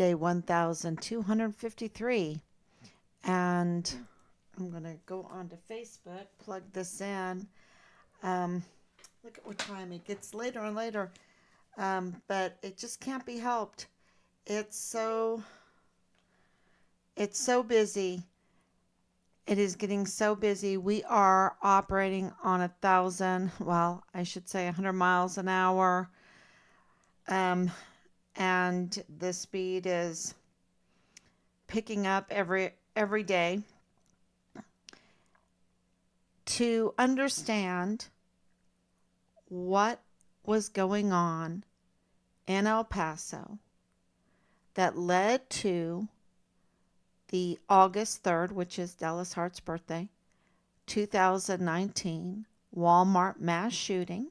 day 1253. And I'm going to go onto Facebook, plug this in. Um, Look at what time it gets later and later. But it just can't be helped. It's so it's so busy. It is getting so busy. We are operating on 1,000, well, I should say 100 miles an hour. Um, and the speed is picking up every day. To understand what was going on in El Paso that led to the August 3rd, which is Dallas Hart's birthday, 2019 Walmart mass shooting.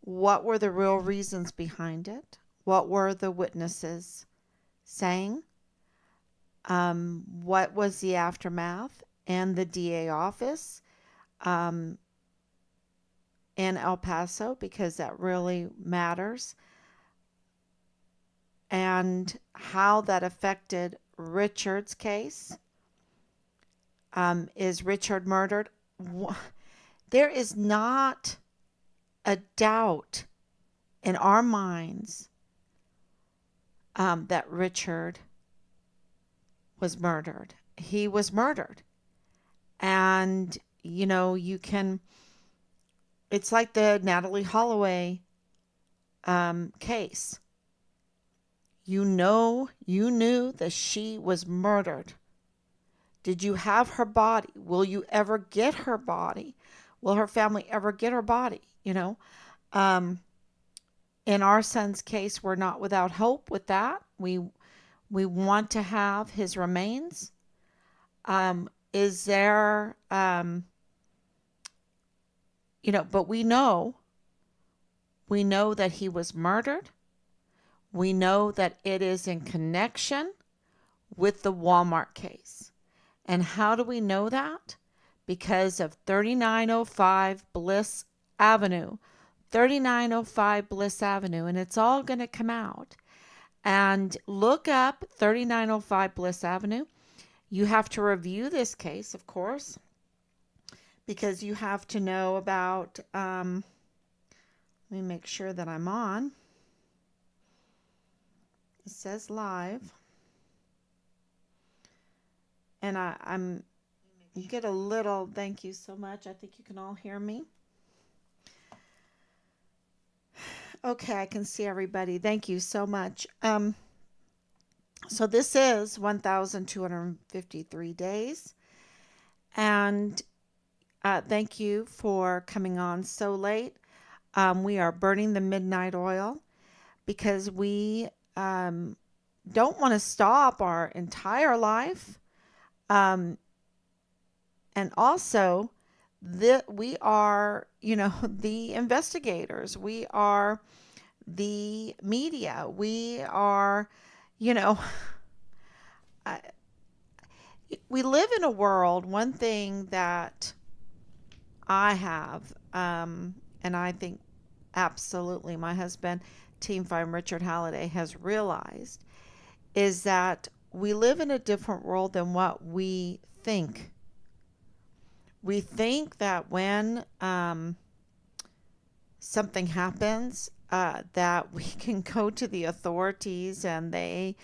What were the real reasons behind it? What were the witnesses saying? What was the aftermath and the DA office in El Paso, because that really matters, and how that affected Richard's case. Is Richard murdered? There is not a doubt in our minds that Richard was murdered. He was murdered. And, it's like the Natalie Holloway case. You knew that she was murdered. Did you have her body? Will you ever get her body? Will her family ever get her body? In our son's case, we're not without hope with that. We want to have his remains. Is there, but we know that he was murdered. We know that it is in connection with the Walmart case. And how do we know that? Because of 3905 Bliss Avenue. 3905 Bliss Avenue. And it's all going to come out. And look up 3905 Bliss Avenue. You have to review this case, of course, because you have to know about, let me make sure that I'm on. It says live. And I'm you get a little, thank you so much. I think you can all hear me. Okay, I can see everybody. Thank you so much. So this is 1,253 days. And thank you for coming on so late. We are burning the midnight oil because we don't want to stop our entire life. And also, we are, the investigators. We are the media. We are, we live in a world. One thing that I have, and I think absolutely my husband, Team 5 Richard Halliday, has realized, is that we live in a different world than what we think. We think that when something happens, that we can go to the authorities and they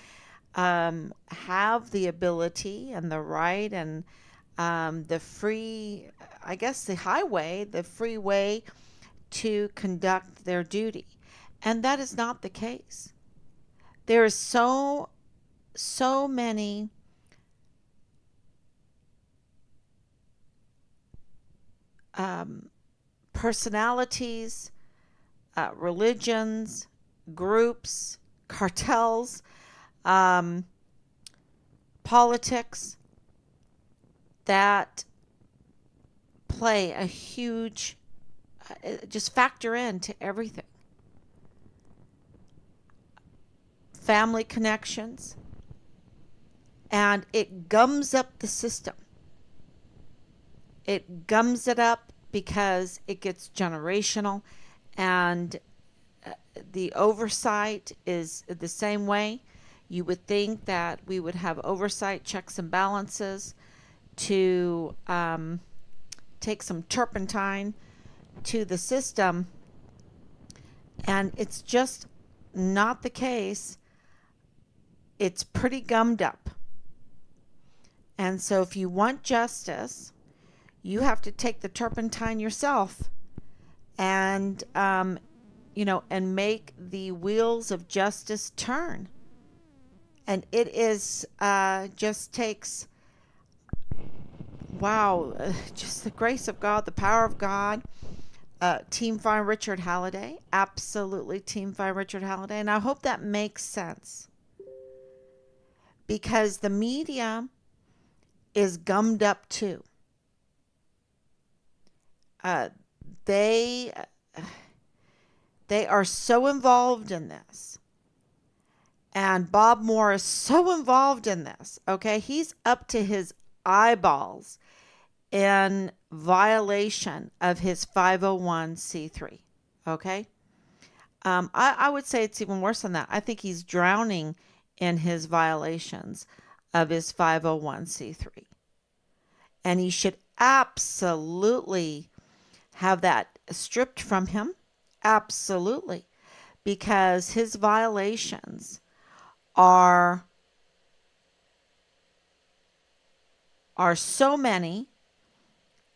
have the ability and the right and the free, I guess the highway, the free way to conduct their duty. And that is not the case. There is so many personalities, religions, groups, cartels, politics that play a huge, just factor into everything. Family connections, and it gums up the system. It gums it up because it gets generational, and the oversight is the same way. You would think that we would have oversight, checks and balances to take some turpentine to the system, and it's just not the case. It's pretty gummed up. And so if you want justice, you have to take the turpentine yourself and and make the wheels of justice turn. And it is just takes, wow, just the grace of God, the power of God. Team Find Richard Halliday, absolutely Team Find Richard Halliday. And I hope that makes sense, because the media is gummed up too. Uh, they they are so involved in this, and Bob Moore is so involved in this. Okay, he's up to his eyeballs in violation of his 501c3. Okay, I would say it's even worse than that. I think he's drowning in his violations of his 501c3, and he should absolutely have that stripped from him. Absolutely. Because his violations are so many.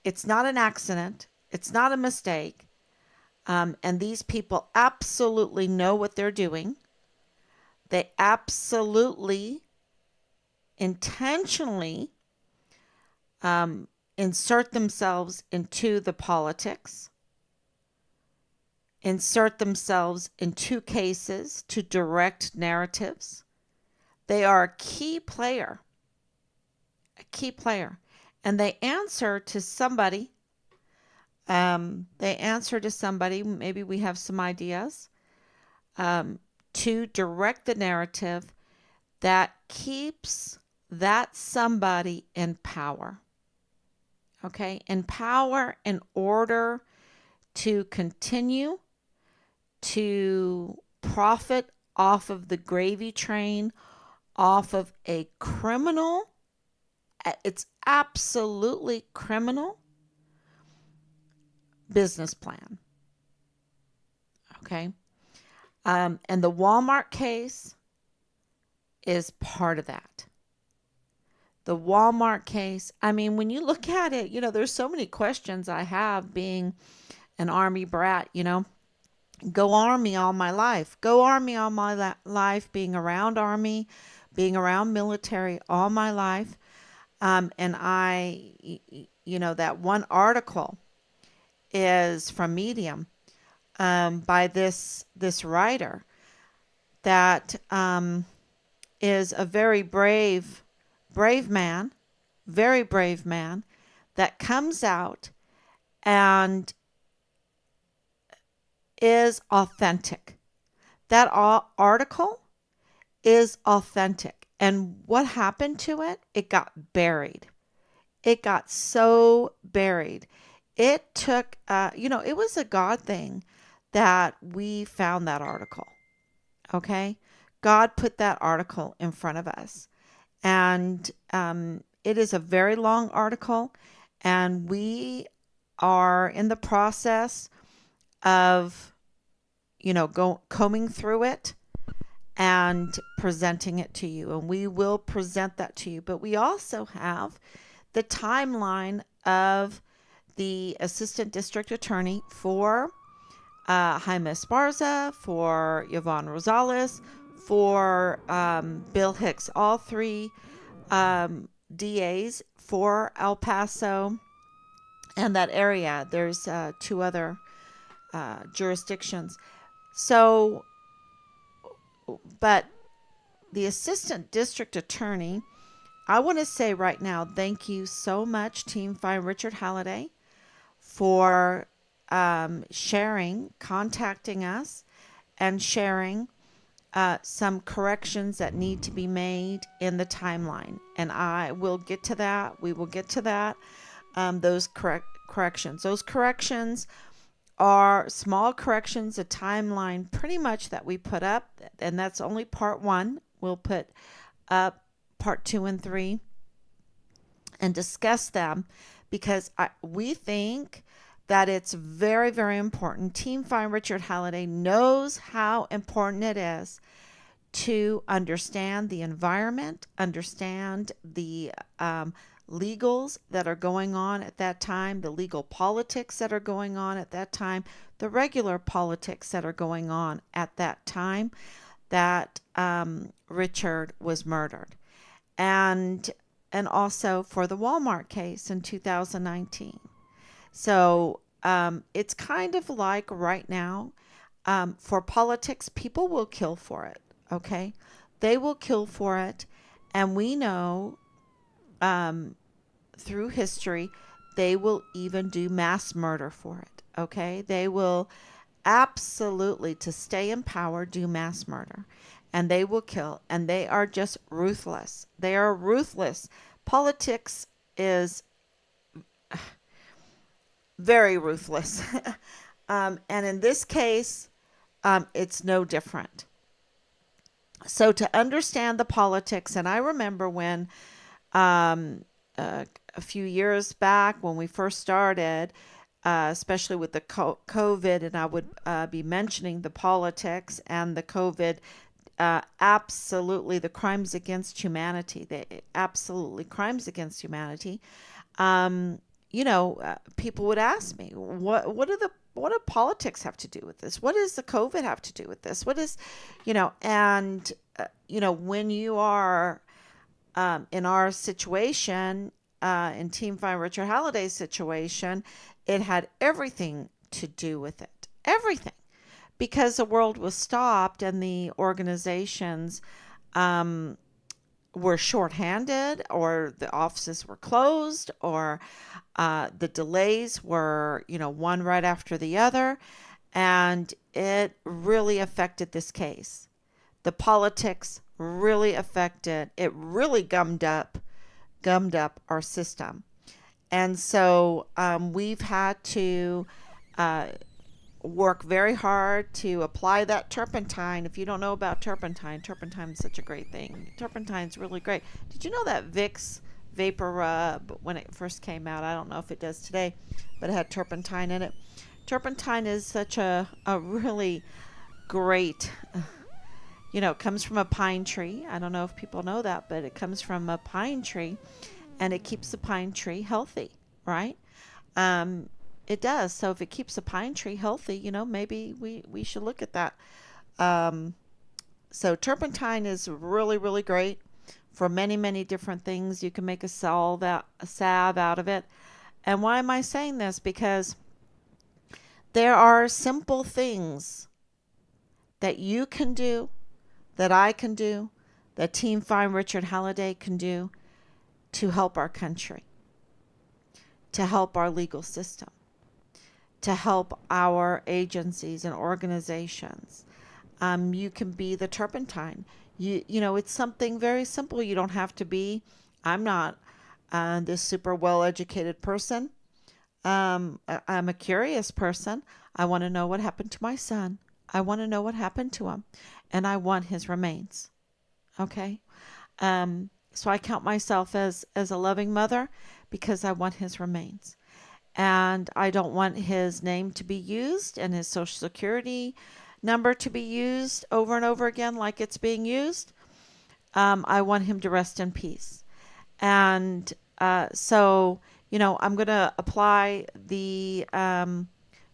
It's not an accident. It's not a mistake. And these people absolutely know what they're doing. They absolutely intentionally insert themselves into the politics, insert themselves in two cases to direct narratives. They are a key player, and they answer to somebody. Maybe we have some ideas to direct the narrative that keeps that somebody in power. Okay, in power in order to continue to profit off of the gravy train, off of a criminal, it's absolutely criminal business plan. Okay, and the Walmart case is part of that. The Walmart case, I mean, when you look at it, there's so many questions I have being an Army brat, Go Army all my life. Go Army all my life, being around Army, being around military all my life. And that one article is from Medium by this writer that is a very brave man, very brave man, that comes out and is authentic. That article is authentic. And what happened to it? It got buried. It got so buried. It took, it was a God thing that we found that article. Okay? God put that article in front of us. And it is a very long article. And we are in the process of, combing through it and presenting it to you. And we will present that to you. But we also have the timeline of the assistant district attorney for Jaime Esparza, for Yvonne Rosales, for Bill Hicks, all three DAs for El Paso and that area. There's two other jurisdictions. So, but the assistant district attorney, I want to say right now, thank you so much, Team Find Richard Halliday, for sharing, contacting us, and sharing some corrections that need to be made in the timeline. And I will get to that. We will get to that. Those corrections. Those corrections are small corrections, a timeline pretty much that we put up, and that's only part one. We'll put up part two and three and discuss them because we think that it's very, very important. Team Find Richard Halliday knows how important it is to understand the environment, understand the legals that are going on at that time, the legal politics that are going on at that time, the regular politics that are going on at that time that Richard was murdered. And also for the Walmart case in 2019. So it's kind of like right now, for politics, people will kill for it. Okay, they will kill for it, and we know through history they will even do mass murder for it. Okay, they will absolutely, to stay in power, do mass murder, and they will kill, and they are just ruthless. They are ruthless. Politics is very ruthless. And in this case, it's no different. So to understand the politics, and I remember when a few years back when we first started, especially with the COVID, and I would be mentioning the politics and the COVID, absolutely the crimes against humanity, absolutely crimes against humanity. People would ask me, what do politics have to do with this? What does the COVID have to do with this? What is, and when you are in our situation, in Team Find Richard Halliday's situation, it had everything to do with it, everything, because the world was stopped and the organizations were shorthanded, or the offices were closed, or the delays were, one right after the other. And it really affected this case. The politics really affected, it really gummed up our system. And so we've had to work very hard to apply that turpentine. If you don't know about turpentine is such a great thing. Turpentine's really great. Did you know that Vicks Vapor Rub, when it first came out, I don't know if it does today, but it had turpentine in it. Turpentine is such a really great, it comes from a pine tree. I don't know if people know that, but it comes from a pine tree, and it keeps the pine tree healthy, right? It does. So if it keeps a pine tree healthy, maybe we should look at that. So turpentine is really, really great for many, many different things. You can make a salve out of it. And why am I saying this? Because there are simple things that you can do, that I can do, that Team Find Richard Halliday can do to help our country, to help our legal system, to help our agencies and organizations. You can be the turpentine. It's something very simple. You don't have to be. I'm not this super well-educated person. I'm a curious person. I want to know what happened to my son. I want to know what happened to him, and I want his remains. Okay? So I count myself as a loving mother because I want his remains. And I don't want his name to be used and his social security number to be used over and over again like it's being used. I want him to rest in peace. And so, I'm going to apply the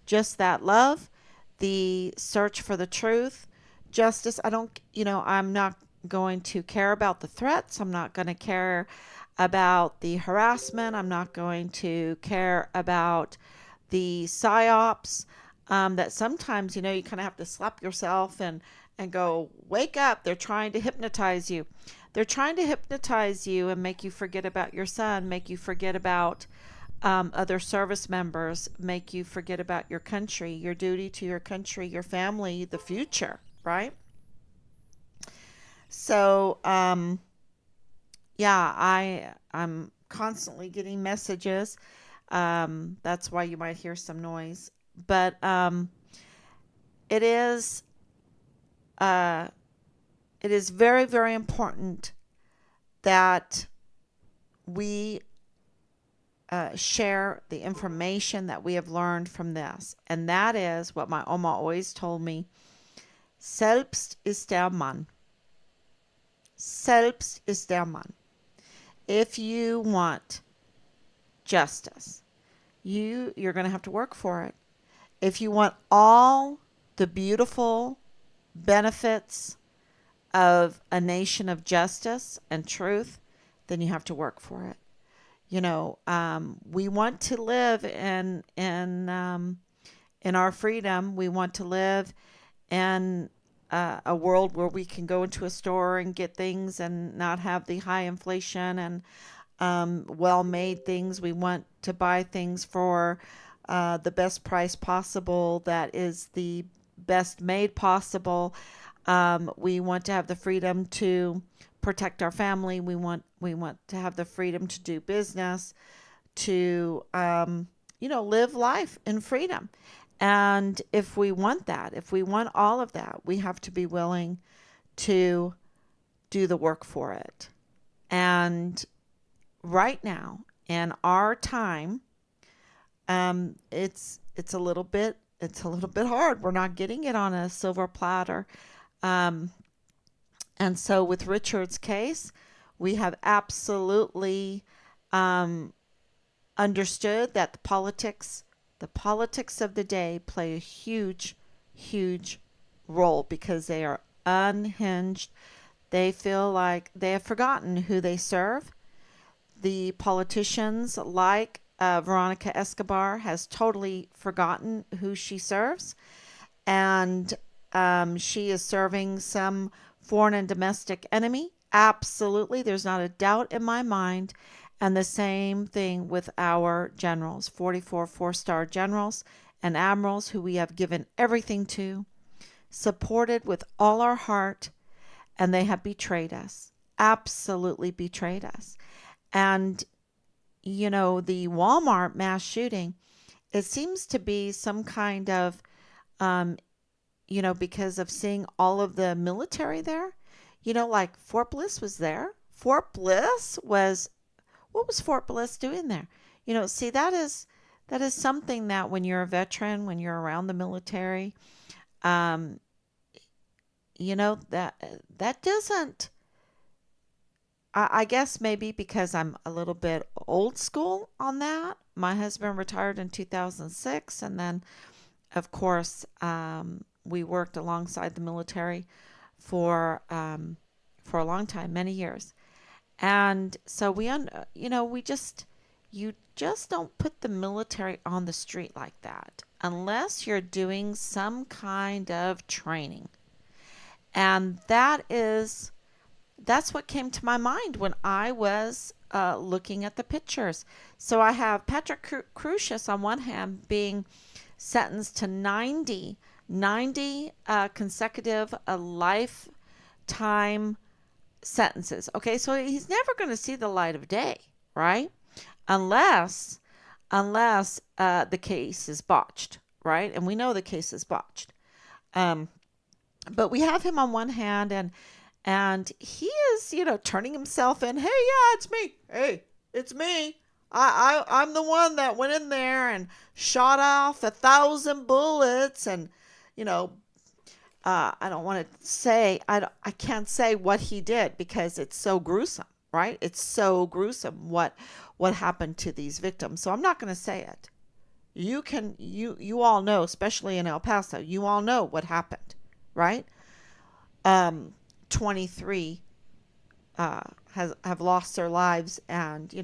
just that love, the search for the truth, justice. I'm not going to care about the threats. I'm not going to care about the harassment. I'm not going to care about the psyops that sometimes, you kind of have to slap yourself and go, wake up. They're trying to hypnotize you. They're trying to hypnotize you and make you forget about your son, make you forget about other service members, make you forget about your country, your duty to your country, your family, the future, right? So, I'm constantly getting messages. That's why you might hear some noise. but it is uh, it is very, very important that we share the information that we have learned from this. And that is what my Oma always told me. Selbst ist der Mann. Selbst ist der Mann. If you want justice, you're going to have to work for it. If you want all the beautiful benefits of a nation of justice and truth, then you have to work for it. We want to live in our freedom. We want to live in a world where we can go into a store and get things and not have the high inflation and well-made things. We want to buy things for the best price possible that is the best made possible. We want to have the freedom to protect our family. We want to have the freedom to do business, to live life in freedom. And if we want that, if we want all of that, we have to be willing to do the work for it. And right now, in our time, it's a little bit hard. We're not getting it on a silver platter. And so with Richard's case, we have absolutely understood that the politics of the day play a huge, huge role because they are unhinged. They feel like they have forgotten who they serve. The politicians like Veronica Escobar has totally forgotten who she serves. And she is serving some foreign and domestic enemy. Absolutely. There's not a doubt in my mind. And the same thing with our generals, 44 four-star generals and admirals who we have given everything to, supported with all our heart, and they have betrayed us, absolutely betrayed us. And, the Walmart mass shooting, it seems to be some kind of, because of seeing all of the military there, like Fort Bliss was there. What was Fort Bliss doing there? See, that is something that when you're a veteran, when you're around the military, that doesn't. I guess maybe because I'm a little bit old school on that. My husband retired in 2006, and then, of course, we worked alongside the military for a long time, many years. And so you just don't put the military on the street like that unless you're doing some kind of training. And that's what came to my mind when I was looking at the pictures. So I have Patrick Crucius on one hand being sentenced to 90 consecutive lifetime sentences. Okay, so he's never going to see the light of day, right? Unless the case is botched, right? And we know the case is botched. But we have him on one hand, and he is, turning himself in. Hey, yeah, it's me. Hey, it's me. I'm the one that went in there and shot off 1,000 bullets, and I don't want to say, I can't say what he did because it's so gruesome, right? It's so gruesome what happened to these victims. So I'm not going to say it. You all know, especially in El Paso, you all know what happened, right? 23 have lost their lives, and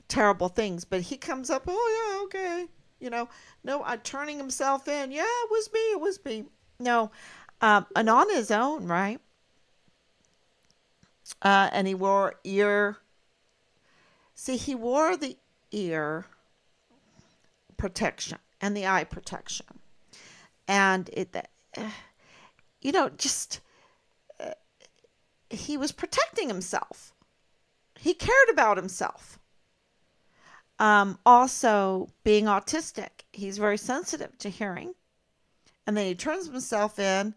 terrible things. But he comes up, oh yeah, okay, no, turning himself in. Yeah, it was me. No, and on his own, right? And he wore ear. See, he wore the ear protection and the eye protection, and just he was protecting himself. He cared about himself. Also, being autistic, he's very sensitive to hearing. And then he turns himself in.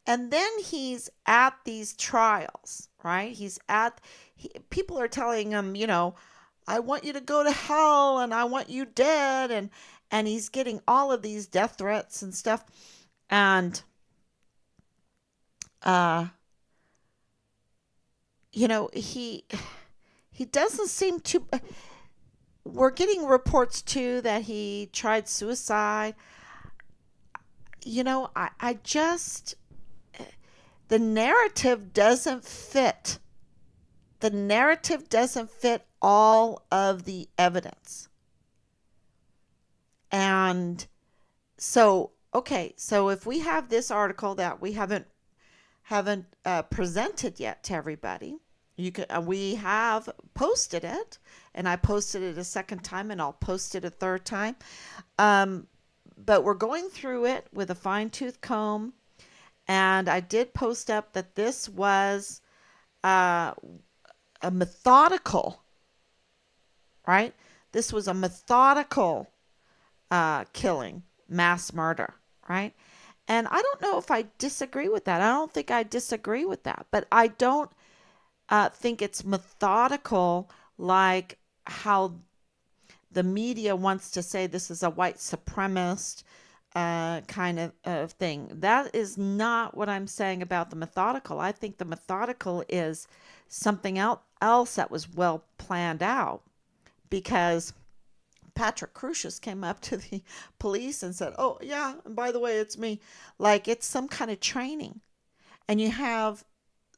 And then he's at these trials, right? People are telling him, I want you to go to hell and I want you dead. And he's getting all of these death threats and stuff. And, uh, he doesn't seem to. We're getting reports too that he tried suicide. I just, the narrative doesn't fit. The narrative doesn't fit all of the evidence. And so, okay, so if we have this article that we haven't presented yet to everybody, we have posted it, and I posted it a second time, and I'll post it a third time. Um, but we're going through it with a fine tooth comb, and I did post up that this was uh, a methodical, right? This was a methodical killing, mass murder, right? And I don't know if I disagree with that. I don't think I disagree with that, but I don't think it's methodical like how the media wants to say this is a white supremacist kind of thing. That is not what I'm saying about the methodical. I think the methodical is something else that was well planned out, because Patrick Crucius came up to the police and said, "Oh, yeah, and by the way, it's me." Like it's some kind of training. And you have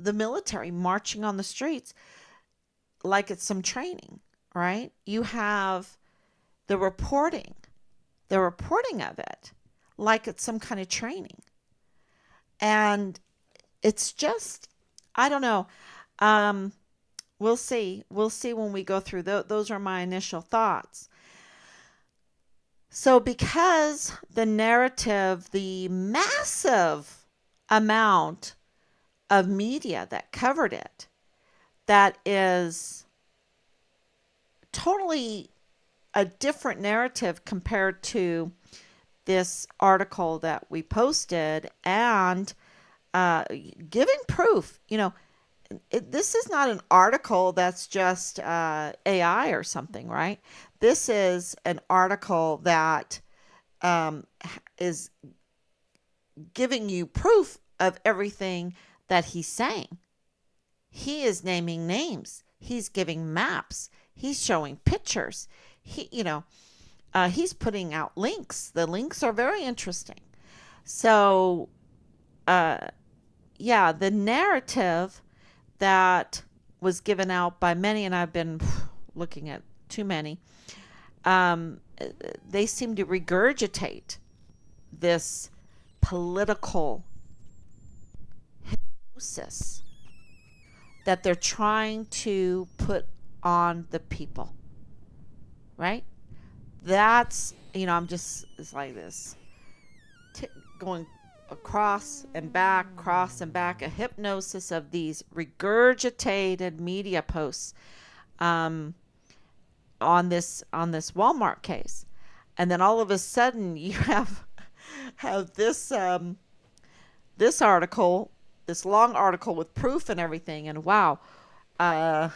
the military marching on the streets like it's some training, right? You have the reporting, the reporting of it like it's some kind of training. And it's just, I don't know. Um, we'll see. We'll see when we go through. Those are my initial thoughts. So, because the narrative, the massive amount of media that covered it, that is totally a different narrative compared to this article that we posted, and giving proof. This is not an article that's just AI or something, right? This is an article that um, is giving you proof of everything that he's saying. He is naming names. He's giving maps. He's showing pictures. He's putting out links. The links are very interesting. So, uh, yeah, the narrative that was given out by many, and I've been looking at too many, um, they seem to regurgitate this political hypnosis that they're trying to put on the people, right? That's, it's like this, going across and back, a hypnosis of these regurgitated media posts um, on this Walmart case, and then all of a sudden you have this article, this long article with proof and everything, and wow, uh,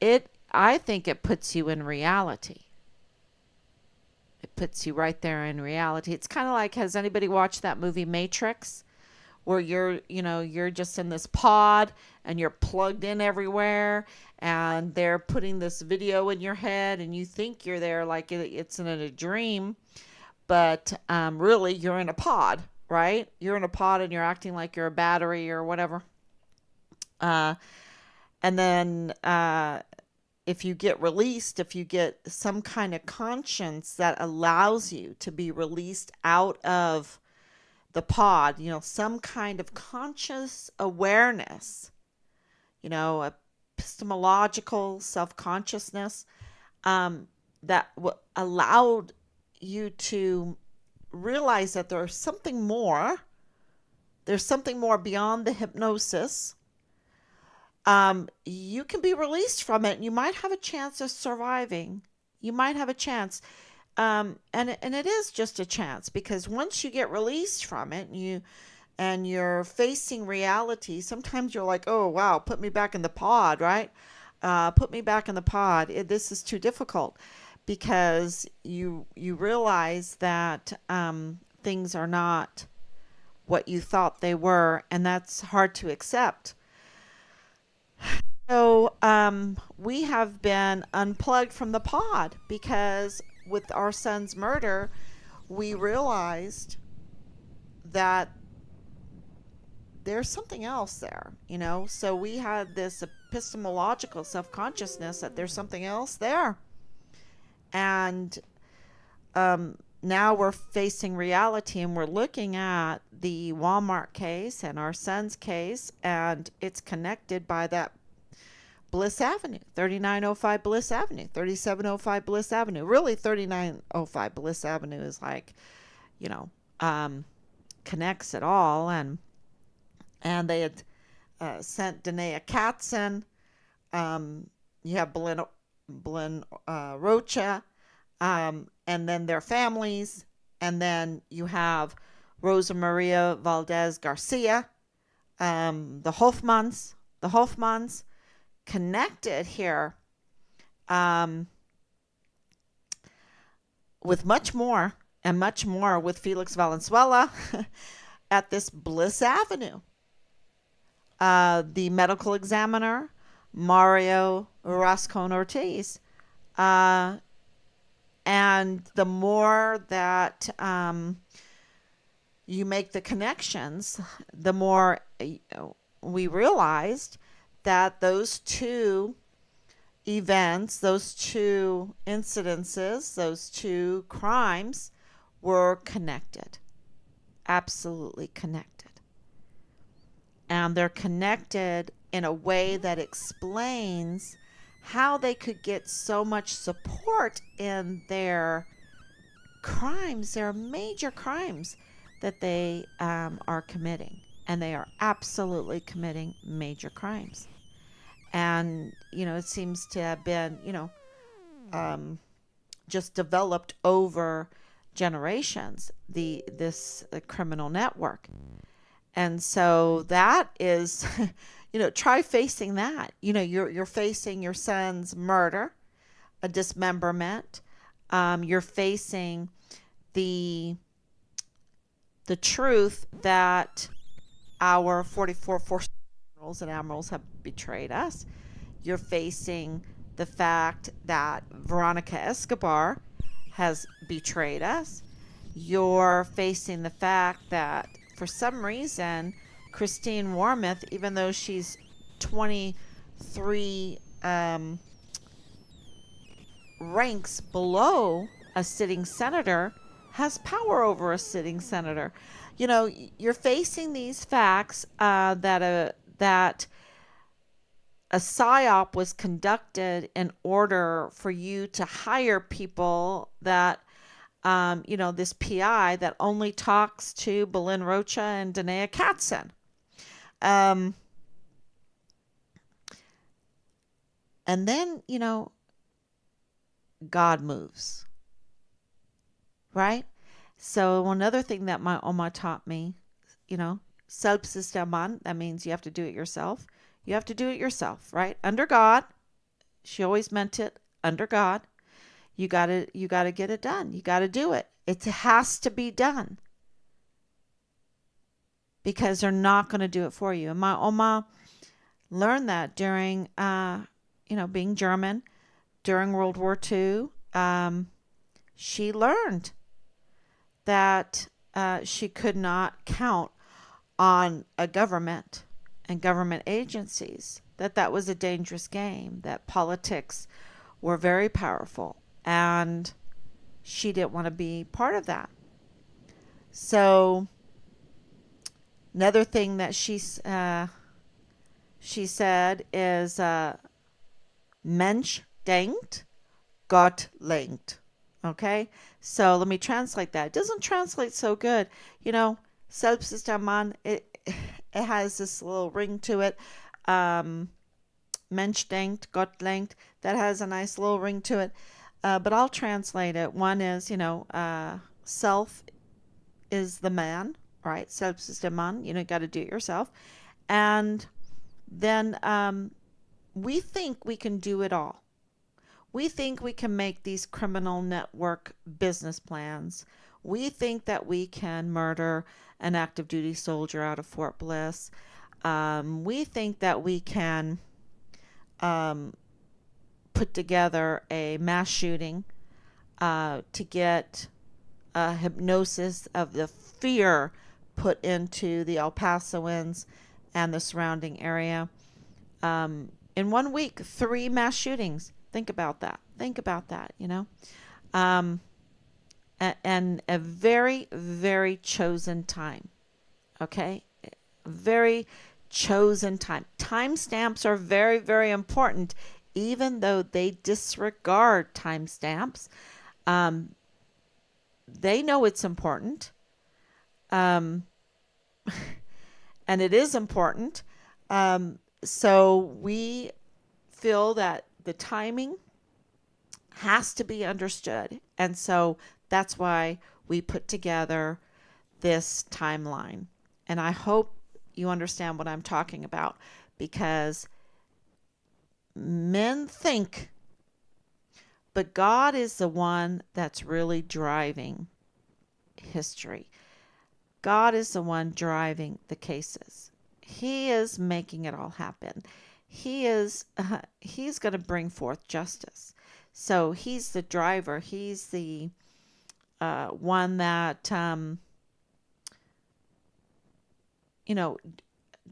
it I think it puts you in reality. It puts you right there in reality. It's kind of like, has anybody watched that movie Matrix, where you're just in this pod and you're plugged in everywhere, and they're putting this video in your head and you think you're there like it's in a dream, but really you're in a pod, right? You're in a pod and you're acting like you're a battery or whatever. Uh, and then if you get released, if you get some kind of conscience that allows you to be released out of the pod, some kind of conscious awareness, epistemological self-consciousness, that allowed you to realize that there's something more beyond the hypnosis, you can be released from it and you might have a chance of surviving. You might have a chance. And it is just a chance, because once you get released from it and you're facing reality, sometimes you're like, oh wow, put me back in the pod, right? Put me back in the pod. This is too difficult, because you realize that things are not what you thought they were, and that's hard to accept. So we have been unplugged from the pod because with our son's murder, we realized that there's something else there, you know? So we had this epistemological self consciousness that there's something else there. And now we're facing reality and we're looking at the Walmart case and our son's case, and it's connected by that Bliss Avenue, 3905 Bliss Avenue, 3705 Bliss Avenue. Really, 3905 Bliss Avenue is like, you know, connects it all. And they had sent Danae Katzen. You have Belen Rocha, and then their families. And then you have Rosa Maria Valdez Garcia, the Hoffmans connected here, with much more and much more with Felix Valenzuela at this Bliss Avenue. The medical examiner, Mario Rascon Ortiz. And the more that you make the connections, the more we realized that those two events, those two incidences, those two crimes were connected. Absolutely connected. And they're connected in a way that explains how they could get so much support in their crimes, their major crimes that they are committing. And they are absolutely committing major crimes. And, you know, it seems to have been, just developed over generations, this criminal network. And so that is, try facing that. You're facing your son's murder, a dismemberment. You're facing the truth that our 44 force generals and admirals have betrayed us. You're facing the fact that Veronica Escobar has betrayed us. You're facing the fact that for some reason, Christine Wormuth, even though she's 23 ranks below a sitting senator, has power over a sitting senator. You're facing these facts that a psyop was conducted in order for you to hire people that, this PI that only talks to Belen Rocha and Danae Katzen. And then, God moves. Right? So another thing that my Oma taught me, self-systeman, that means you have to do it yourself. You have to do it yourself, right? Under God. She always meant it under God. You gotta get it done. You gotta do it. It has to be done. Because they're not going to do it for you. And my Oma learned that during, being German, during World War II. She learned that she could not count on a government and government agencies, that was a dangerous game, that politics were very powerful, and she didn't want to be part of that. So another thing that she said is Mensch denkt, Gott lenkt. Okay, so let me translate that. It doesn't translate so good. Selbstbestimmt, it has this little ring to it. Mensch denkt, Gott lenkt. That has a nice little ring to it. But I'll translate it. One is, self is the man, right? Selbst ist der Mann. You got to do it yourself. And then we think we can do it all. We think we can make these criminal network business plans. We think that we can murder an active duty soldier out of Fort Bliss. We think that we can put together a mass shooting to get hypnosis of the fear put into the El Pasoans and the surrounding area. In 1 week, 3 mass shootings. Think about that. Think about that, and a very, very chosen time. Okay? Very chosen time. Timestamps are very, very important, even though they disregard timestamps. They know it's important. And it is important. So we feel that the timing has to be understood. And so that's why we put together this timeline. And I hope you understand what I'm talking about, because men think, but God is the one that's really driving history. God is the one driving the cases. He is making it all happen. He's going to bring forth justice. So he's the driver. He's the one that, do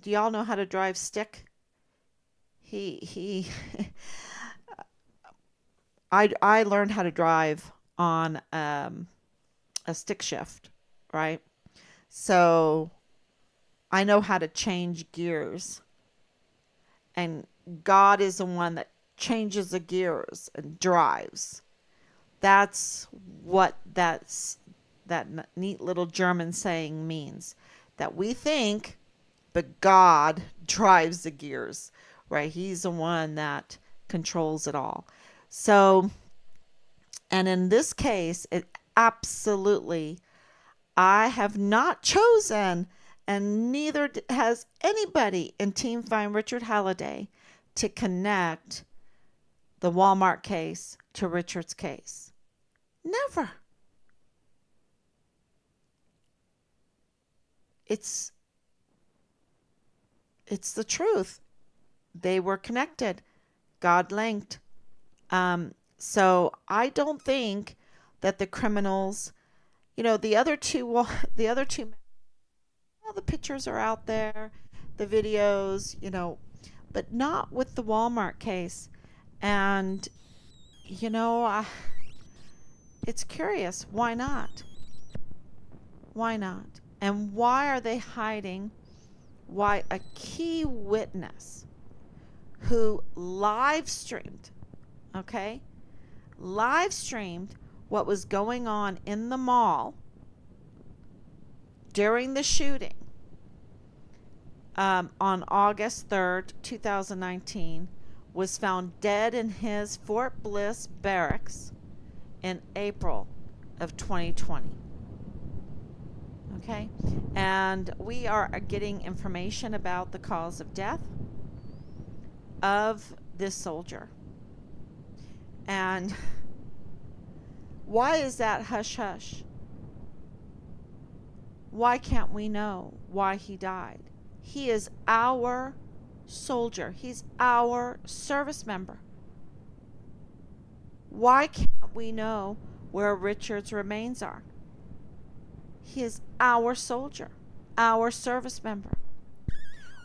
y'all know how to drive stick? I learned how to drive on a stick shift, right? So I know how to change gears. And God is the one that changes the gears and drives. That's what that neat little German saying means. That we think, but God drives the gears, right? He's the one that controls it all. So, and in this case, it absolutely, I have not chosen, and neither has anybody in Team Find Richard Halliday, to connect the Walmart case to Richard's case. Never. It's the truth. They were connected. God linked. So I don't think that the criminals, the other two, all the pictures are out there, the videos, but not with the Walmart case. And, it's curious. Why not? Why not? And why are they hiding? Why a key witness who live streamed, what was going on in the mall during the shooting on August 3rd, 2019, was found dead in his Fort Bliss barracks in April of 2020. Okay, and we are getting information about the cause of death of this soldier. And why is that hush hush? Why can't we know why he died? He is our soldier. He's our service member. Why can't we know where Richard's remains are? He is our soldier, our service member.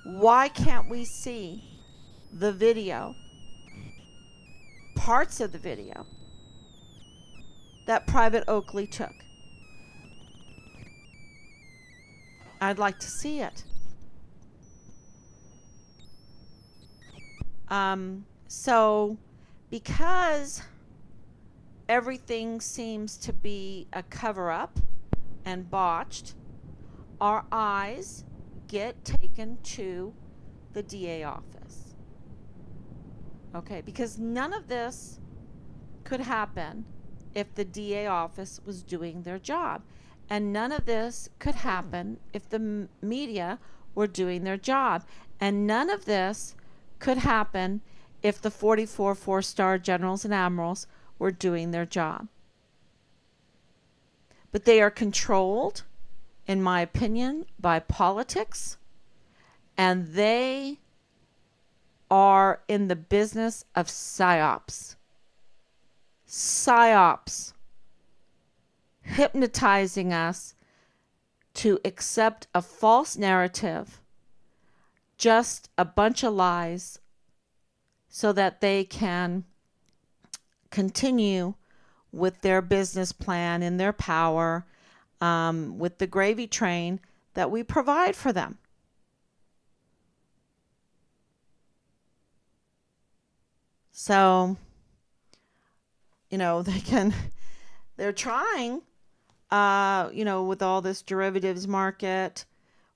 Why can't we see the video, parts of the video that Private Oakley took? I'd like to see it. So because everything seems to be a cover-up and botched, our eyes get taken to the DA office. Okay, because none of this could happen if the DA office was doing their job. And none of this could happen if the media were doing their job. And none of this could happen if the 44 four-star generals and admirals were doing their job. But they are controlled, in my opinion, by politics, and they are in the business of psyops. Psyops. Hypnotizing us to accept a false narrative, just a bunch of lies, so that they can continue with their business plan and their power, with the gravy train that we provide for them. So, they're trying, with all this derivatives market,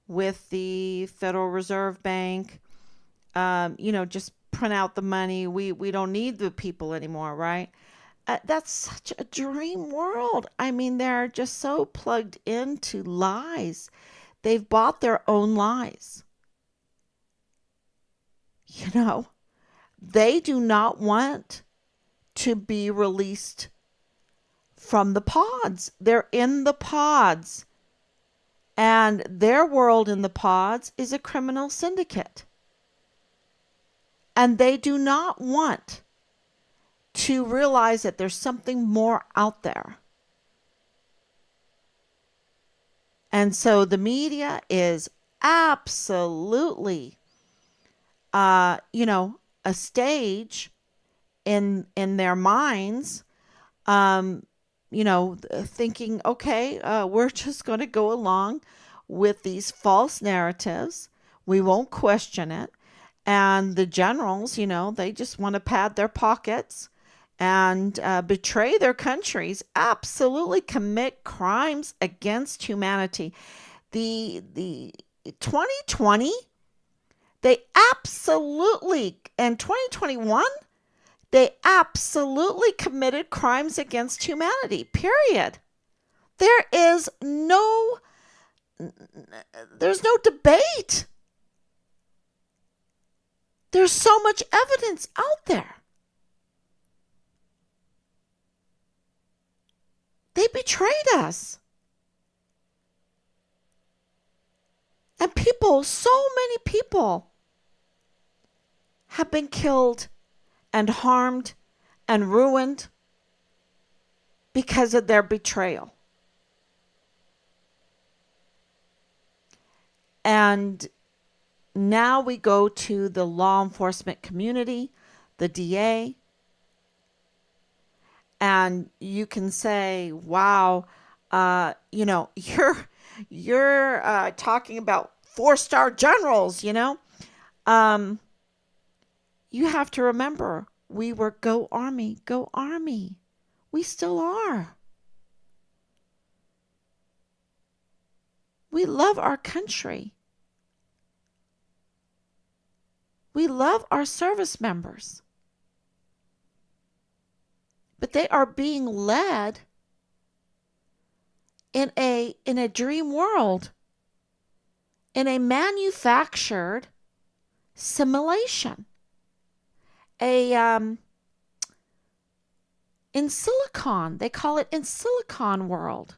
with the Federal Reserve Bank, just print out the money. We don't need the people anymore, right? That's such a dream world. I mean, they're just so plugged into lies. They've bought their own lies. They do not want to be released from the pods. They're in the pods. And their world in the pods is a criminal syndicate. And they do not want to realize that there's something more out there. And so the media is absolutely, a stage in their minds, thinking, okay, we're just going to go along with these false narratives. We won't question it. And the generals, they just want to pad their pockets and betray their countries, absolutely commit crimes against humanity. The 2020, they absolutely, and 2021, they absolutely committed crimes against humanity, period. There's no debate. There's so much evidence out there. They betrayed us. And so many people have been killed and harmed and ruined because of their betrayal. And now we go to the law enforcement community, the DA, and you can say, wow, you're talking about four-star generals, you have to remember, we were go Army, go Army. We still are. We love our country. We love our service members. But they are being led in a dream world, in a manufactured simulation, in silicon. They call it in silicon world.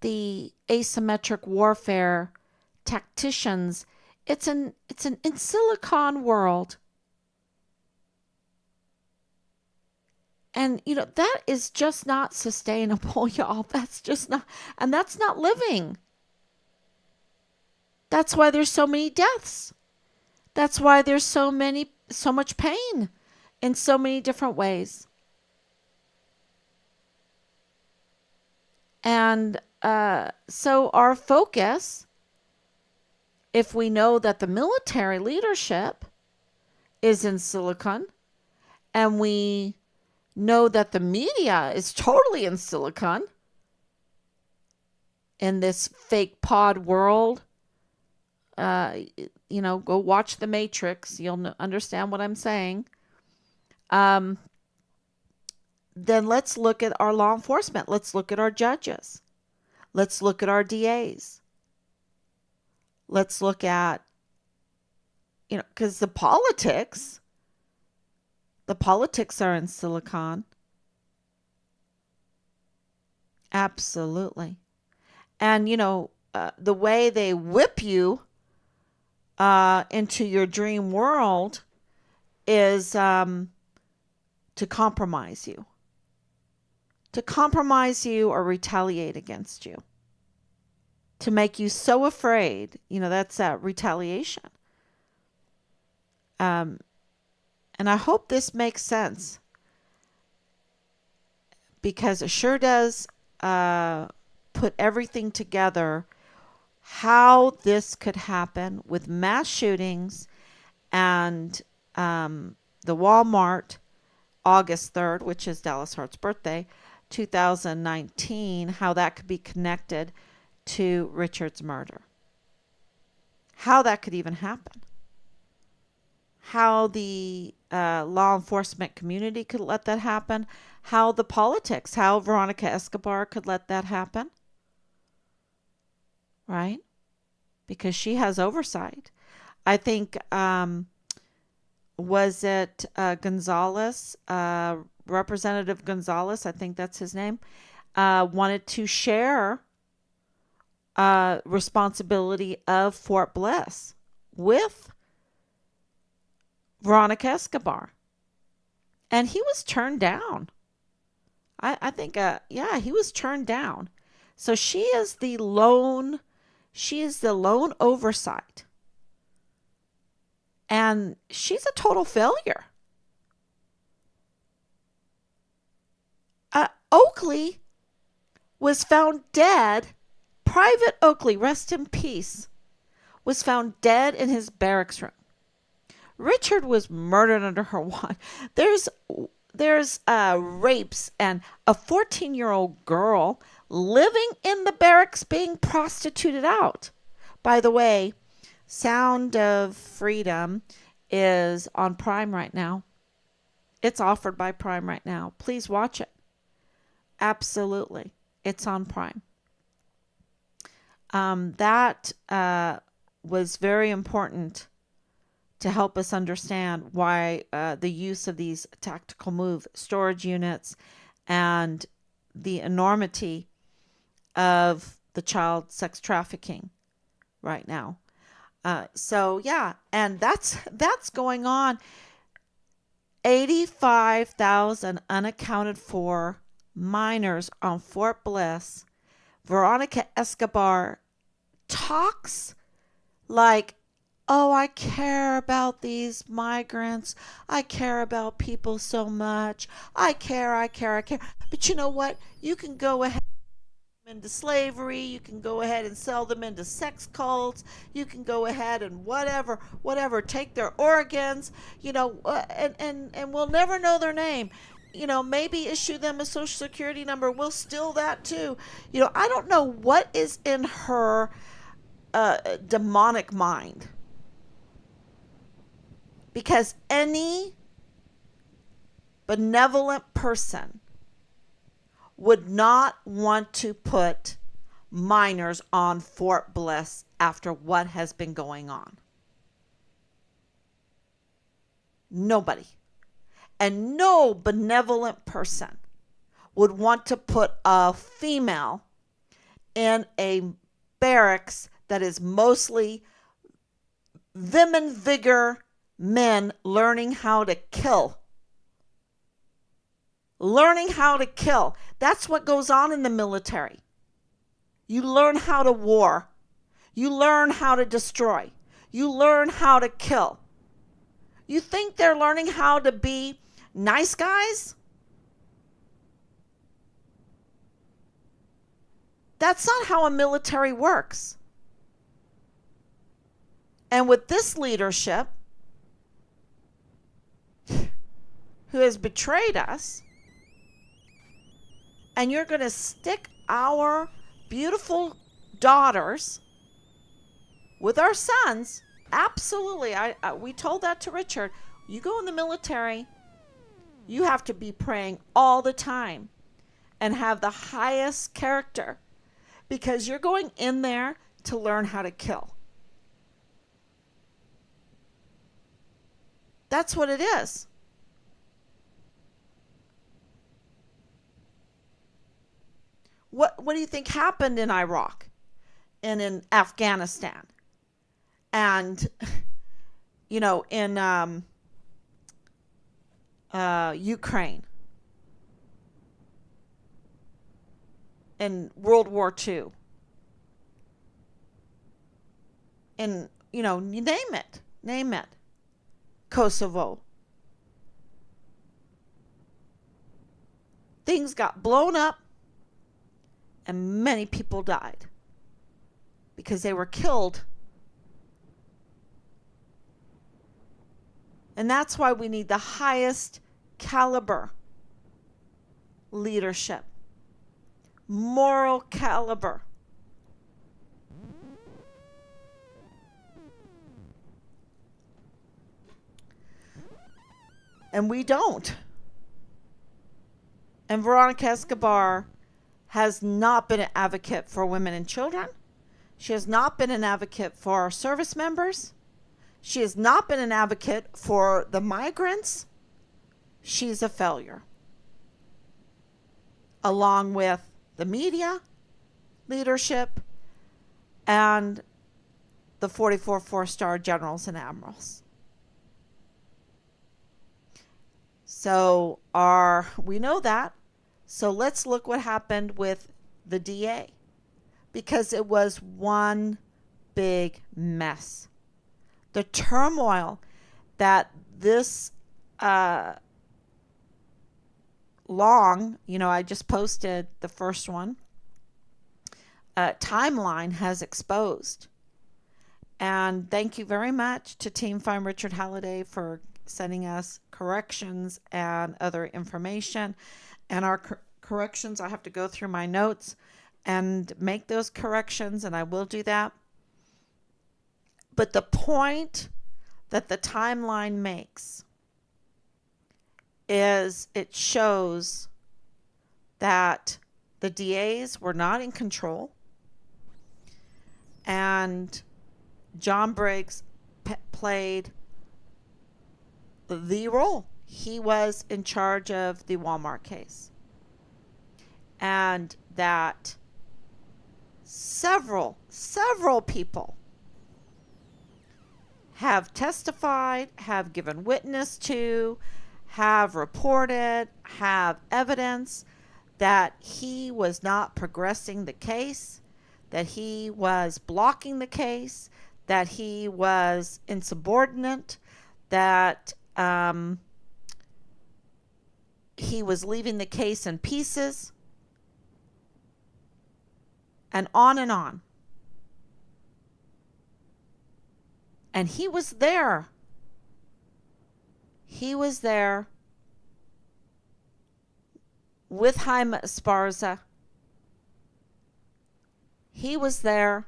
The asymmetric warfare tacticians. It's an in silicon world. And, that is just not sustainable, y'all. That's just not, and that's not living. That's why there's so many deaths. That's why there's so much pain in so many different ways. And so our focus, if we know that the military leadership is in silicon, and we know that the media is totally in silicon in this fake pod world, uh, go watch The Matrix. You'll understand what I'm saying. Um, then let's look at our law enforcement. Let's look at our judges. Let's look at our DAs. Let's look at, because the politics are in Silicon. Absolutely. And, the way they whip you into your dream world is to compromise you. To compromise you or retaliate against you. To make you so afraid. That's retaliation. And I hope this makes sense. Because it sure does put everything together how this could happen with mass shootings and the Walmart August 3rd, which is Dallas Hart's birthday, 2019, how that could be connected to Richard's murder. How that could even happen. How the law enforcement community could let that happen. How the politics, how Veronica Escobar could let that happen. Right? Because she has oversight. I think, was it Gonzalez, Representative Gonzalez, I think that's his name, wanted to share responsibility of Fort Bliss with Veronica Escobar. And he was turned down. I think, he was turned down. So she is the lone oversight. And she's a total failure. Oakley was found dead. Private Oakley, rest in peace, was found dead in his barracks room. Richard was murdered under her watch. There's rapes and a 14-year-old girl living in the barracks being prostituted out. By the way, Sound of Freedom is on Prime right now. It's offered by Prime right now. Please watch it. Absolutely. It's on Prime. That was very important to help us understand why the use of these tactical move storage units and the enormity of the child sex trafficking right now. And that's going on. 85,000 unaccounted for minors on Fort Bliss. Veronica Escobar talks like, oh, I care about these migrants. I care about people so much. I care. But you know what? You can go ahead into slavery. You can go ahead and sell them into sex cults. You can go ahead and whatever, take their organs, and we'll never know their name. Maybe issue them a social security number. We'll steal that too. I don't know what is in her demonic mind. Because any benevolent person would not want to put minors on Fort Bliss after what has been going on. Nobody. And no benevolent person would want to put a female in a barracks that is mostly vim and vigor men learning how to kill. Learning how to kill. That's what goes on in the military. You learn how to war. You learn how to destroy. You learn how to kill. You think they're learning how to be nice guys? That's not how a military works. And with this leadership, who has betrayed us, and you're going to stick our beautiful daughters with our sons, absolutely. We told that to Richard. You go in the military, you have to be praying all the time and have the highest character because you're going in there to learn how to kill. That's what it is. What do you think happened in Iraq and in Afghanistan and in Ukraine in World War II? And you name it. Kosovo. Things got blown up and many people died because they were killed. And that's why we need the highest caliber leadership, moral caliber. And we don't. And Veronica Escobar has not been an advocate for women and children. She has not been an advocate for our service members. She has not been an advocate for the migrants. She's a failure. Along with the media, leadership, and the 44 four-star generals and admirals. So we know that. So let's look what happened with the DA, because it was one big mess. The turmoil that this I just posted the first one, timeline has exposed. And thank you very much to Team Find Richard Halliday for sending us corrections and other information. And our corrections, I have to go through my notes and make those corrections, and I will do that. But the point that the timeline makes is it shows that the DAs were not in control, and John Briggs played the role. He was in charge of the Walmart case. And that several people have testified, have given witness to, have reported, have evidence that he was not progressing the case, that he was blocking the case, that he was insubordinate, that he was leaving the case in pieces, and on and on. And he was there. He was there with Jaime Esparza. He was there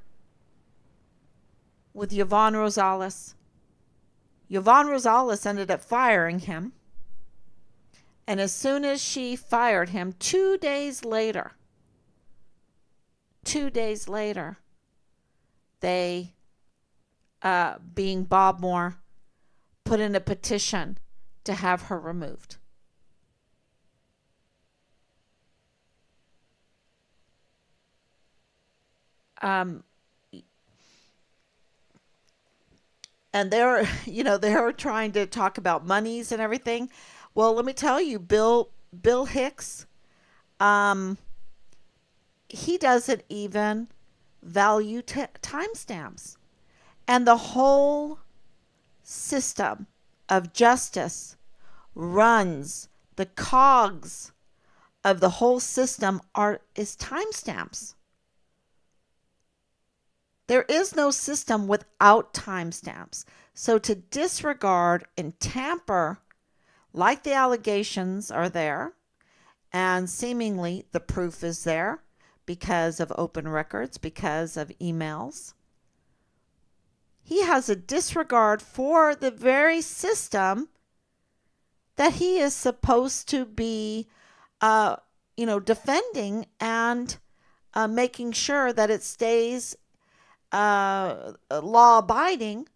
with Yvonne Rosales. Yvonne Rosales ended up firing him. And as soon as she fired him, 2 days later, they, being Bob Moore, put in a petition to have her removed. And they're trying to talk about monies and everything. Well, let me tell you, Bill Hicks, he doesn't even value timestamps. And the whole system of justice runs, the cogs of the whole system is timestamps. There is no system without timestamps. So to disregard and tamper, like the allegations are there, and seemingly the proof is there because of open records, because of emails, He has a disregard for the very system that he is supposed to be, uh, defending and making sure that it stays law abiding.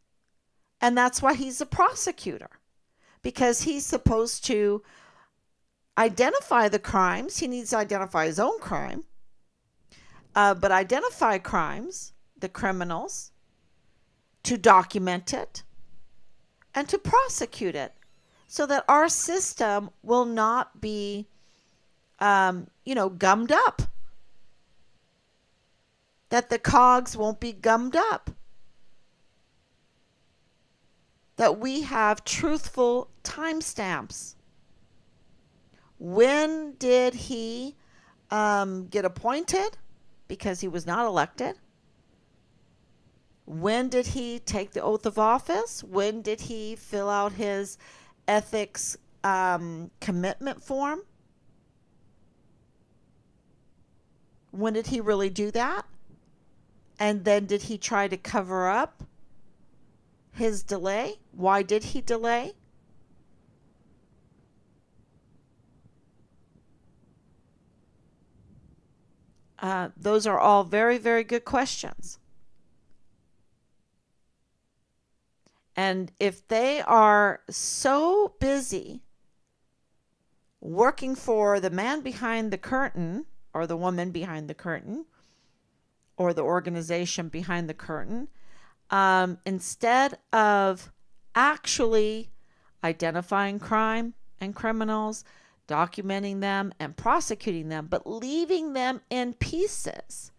And that's why he's a prosecutor, because he's supposed to identify the crimes. He needs to identify his own crime, but identify crimes, the criminals, to document it and to prosecute it so that our system will not be, gummed up, that the cogs won't be gummed up, that we have truthful timestamps. When did he get appointed? Because he was not elected. When did he take the oath of office? When did he fill out his ethics commitment form? When did he really do that? And then did he try to cover up his delay? Why did he delay? Those are all very, very good questions. And if they are so busy working for the man behind the curtain, or the woman behind the curtain, or the organization behind the curtain, instead of actually identifying crime and criminals, documenting them and prosecuting them, but leaving them in pieces,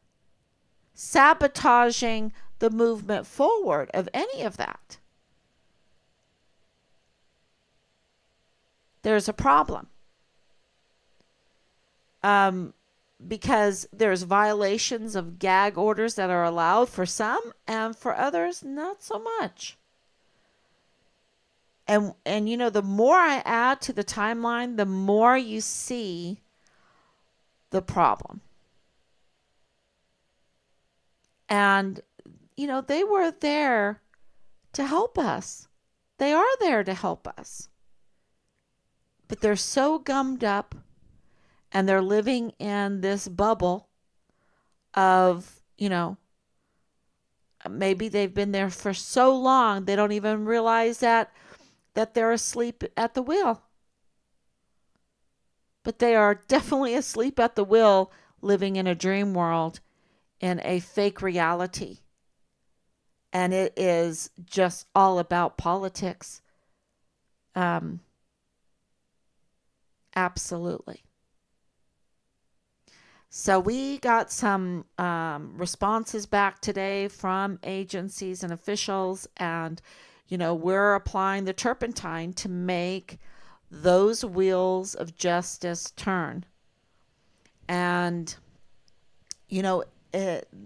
sabotaging the movement forward of any of that, there's a problem. Because there's violations of gag orders that are allowed for some, and for others, not so much. And the more I add to the timeline, the more you see the problem. And, they were there to help us. They are there to help us. But they're so gummed up, and they're living in this bubble of, maybe they've been there for so long, they don't even realize that they're asleep at the wheel. But they are definitely asleep at the wheel, living in a dream world, in a fake reality. And it is just all about politics. Absolutely. So we got some responses back today from agencies and officials, and we're applying the turpentine to make those wheels of justice turn. And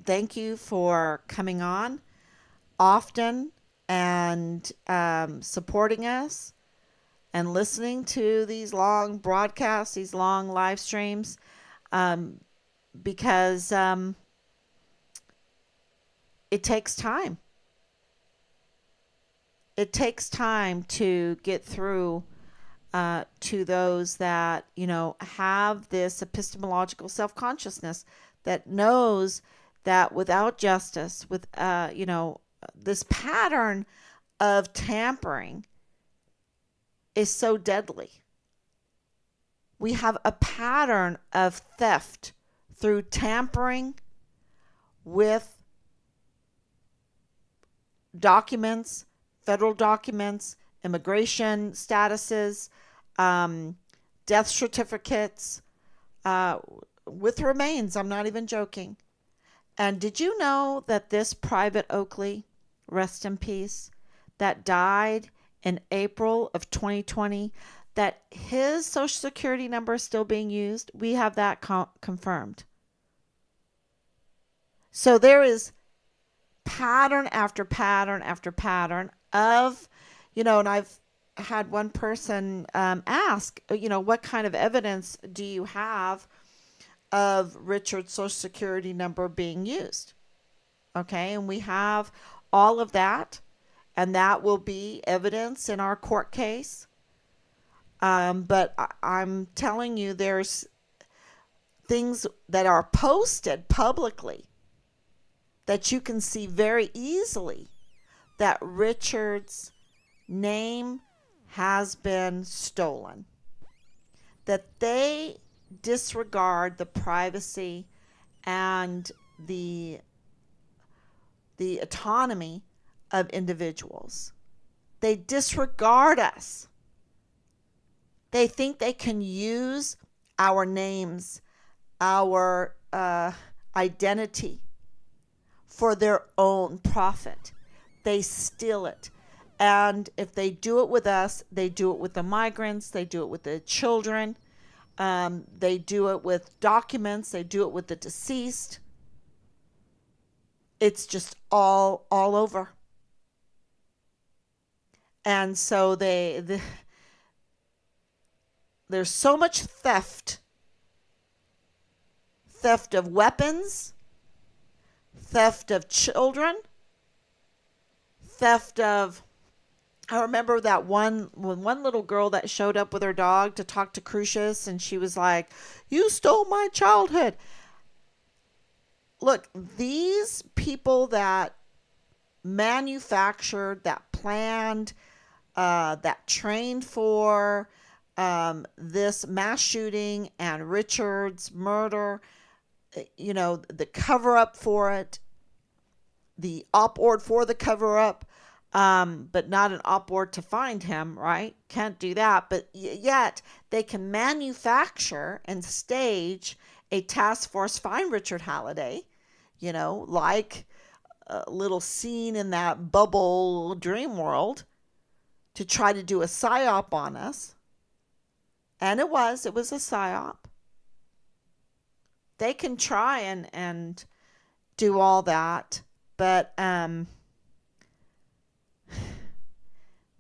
thank you for coming on often and supporting us and listening to these long broadcasts, these long live streams. Because it takes time. It takes time to get through to those that, have this epistemological self-consciousness, that knows that without justice, with, this pattern of tampering is so deadly. We have a pattern of theft through tampering with documents, federal documents, immigration statuses, death certificates, with remains. I'm not even joking. And did you know that this Private Oakley, rest in peace, that died in April of 2020, that his social security number is still being used? We have that confirmed. So there is pattern after pattern after pattern of, and I've had one person ask, what kind of evidence do you have of Richard's social security number being used? Okay, and we have all of that, and that will be evidence in our court case. But I'm telling you, there's things that are posted publicly that you can see very easily that Richard's name has been stolen, that they disregard the privacy and the autonomy of individuals. They disregard us. They think they can use our names, our identity for their own profit. They steal it. And if they do it with us, they do it with the migrants, they do it with the children, they do it with documents, they do it with the deceased. It's just all over. And so there's so much theft of weapons, theft of children, theft of, I remember that one little girl that showed up with her dog to talk to Crucius, and she was like, "You stole my childhood." Look, these people that manufactured, that planned, that trained for this mass shooting and Richard's murder, the cover up for it, the op-ord for the cover up, but not an op-ord to find him, right? Can't do that. But yet they can manufacture and stage a task force find Richard Halliday, like a little scene in that bubble dream world, to try to do a psyop on us. And it was a psyop. They can try and do all that, but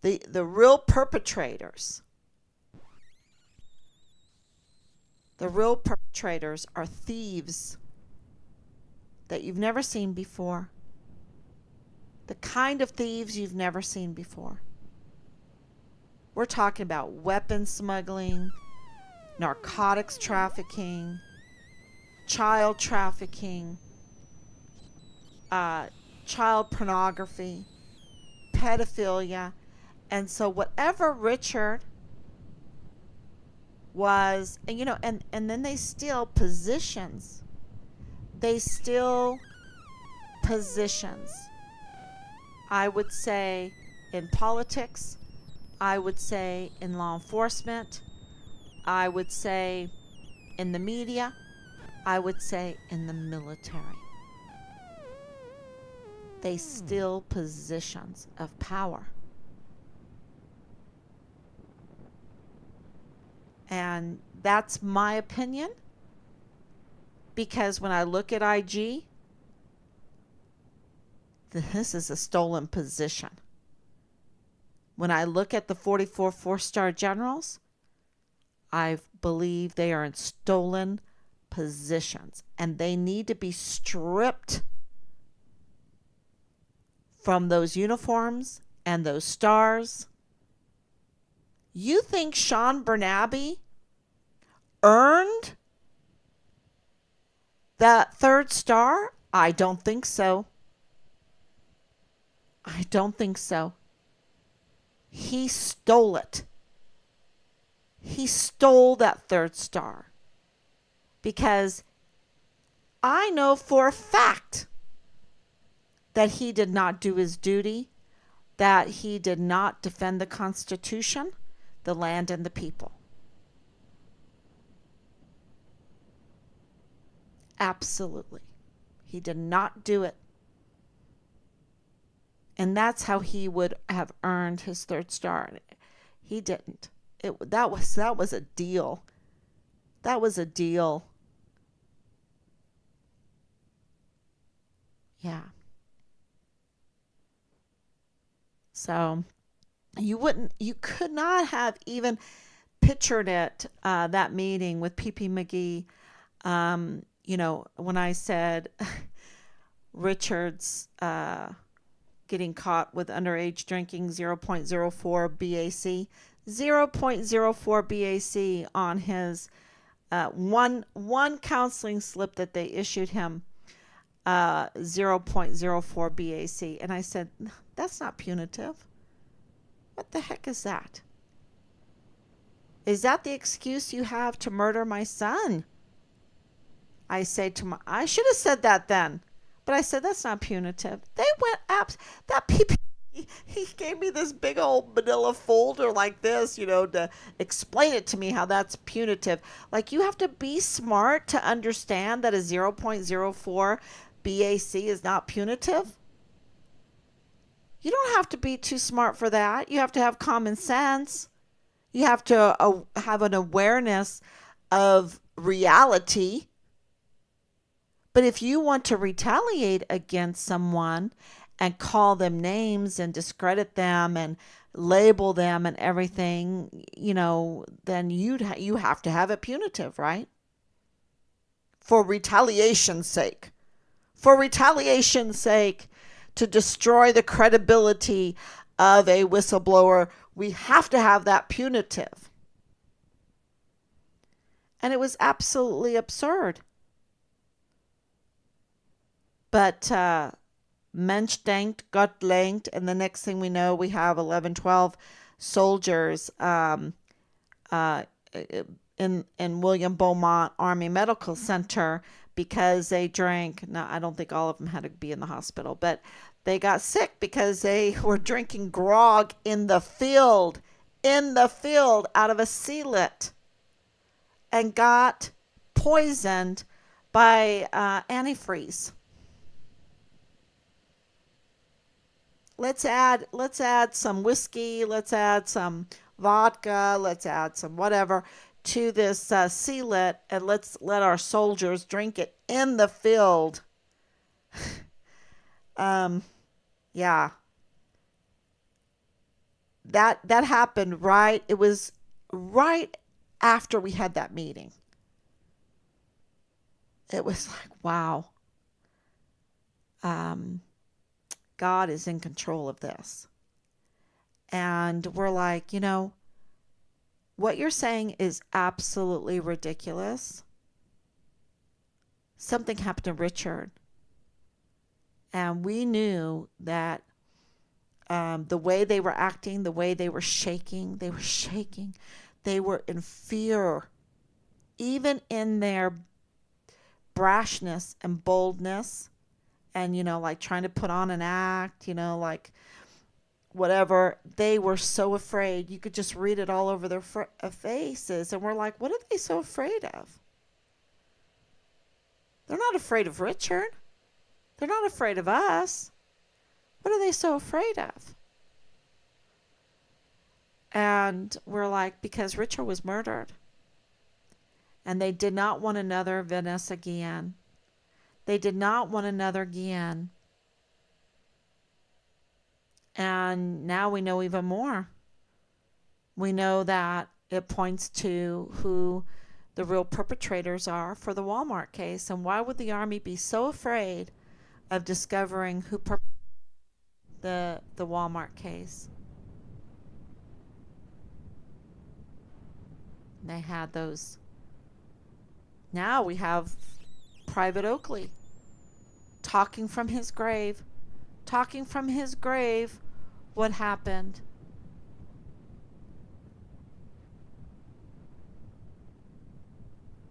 the real perpetrators, are thieves that you've never seen before. The kind of thieves you've never seen before. We're talking about weapon smuggling, narcotics trafficking, child trafficking, child pornography, pedophilia. And so whatever Richard was, and then they steal positions. They steal positions. I would say in politics, I would say in law enforcement, I would say in the media, I would say in the military. They steal positions of power. And that's my opinion, because when I look at IG, this is a stolen position. When I look at the 44 four-star generals, I believe they are in stolen positions, and they need to be stripped from those uniforms and those stars. You think Sean Bernabe earned that third star? I don't think so. I don't think so. He stole it. He stole that third star. Because I know for a fact that he did not do his duty, that he did not defend the Constitution, the land, and the people. Absolutely. He did not do it. And that's how he would have earned his third star. He didn't. That was a deal. That was a deal. Yeah. So you could not have even pictured it, that meeting with P.P. McGee. When I said Richard's getting caught with underage drinking 0.04 BAC. 0.04 BAC on his one counseling slip that they issued him, 0.04 BAC. And I said, that's not punitive. What the heck is that? Is that the excuse you have to murder my son? I say to my, I should have said that then, but I said that's not punitive. They went that PP. He gave me this big old manila folder like this, to explain it to me how that's punitive. Like, you have to be smart to understand that a 0.04 BAC is not punitive. You don't have to be too smart for that. You have to have common sense. You have to have an awareness of reality. But if you want to retaliate against someone and call them names and discredit them and label them and everything, then you have to have it punitive, right? For retaliation's sake. For retaliation's sake, to destroy the credibility of a whistleblower, we have to have that punitive. And it was absolutely absurd. But Mensch denkt, Gott lenkt, and the next thing we know, we have 11, 12 soldiers in William Beaumont Army Medical Center because they drank. Now, I don't think all of them had to be in the hospital, but they got sick because they were drinking grog in the field out of a sealet, and got poisoned by antifreeze. Let's add some whiskey, let's add some vodka, let's add some whatever to this sealet, and let's let our soldiers drink it in the field. Yeah. That happened right. It was right after we had that meeting. It was like, wow. God is in control of this. And we're like, what you're saying is absolutely ridiculous. Something happened to Richard. And we knew that the way they were acting, the way they were shaking, they were in fear. Even in their brashness and boldness, and like trying to put on an act, like whatever, they were so afraid. You could just read it all over their faces, and we're like, what are they so afraid of? They're not afraid of Richard. They're not afraid of us. What are they so afraid of? And we're like, because Richard was murdered, and they did not want another Vanessa Guillen. They did not want another Guillen. And now we know even more. We know that it points to who the real perpetrators are for the Walmart case. And why would the Army be so afraid of discovering who perpetrated the Walmart case? They had those. Now we have Private Oakley talking from his grave what happened.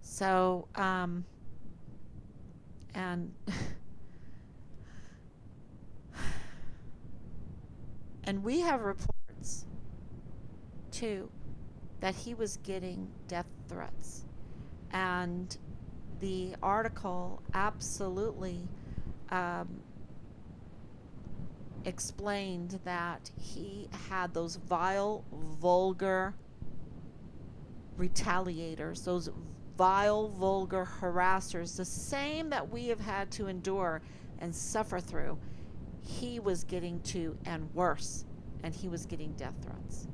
So and and we have reports too that he was getting death threats, and the article absolutely explained that he had those vile, vulgar retaliators, those vile, vulgar harassers, the same that we have had to endure and suffer through. He was getting to, and worse, and he was getting death threats.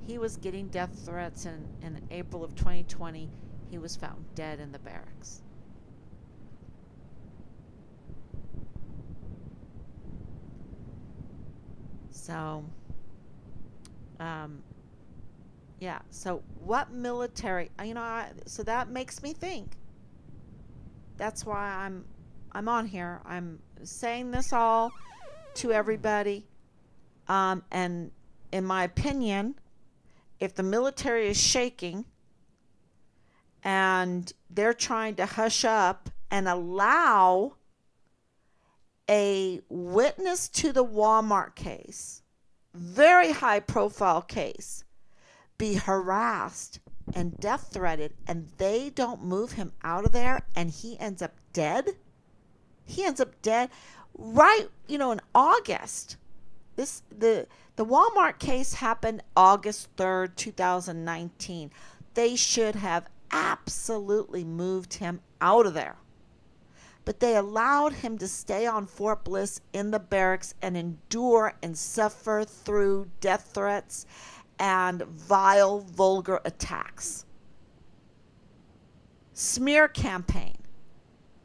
He was getting death threats in April of 2020. He was found dead in the barracks. So, um, yeah. So, what military? So that makes me think. That's why I'm on here. I'm saying this all to everybody. And in my opinion, if the military is shaking and they're trying to hush up and allow a witness to the Walmart case, very high profile case, be harassed and death threatened, and they don't move him out of there, and he ends up dead. He ends up dead right, in August. The Walmart case happened August 3rd, 2019. They should have absolutely moved him out of there. But they allowed him to stay on Fort Bliss in the barracks and endure and suffer through death threats and vile, vulgar attacks. Smear campaign.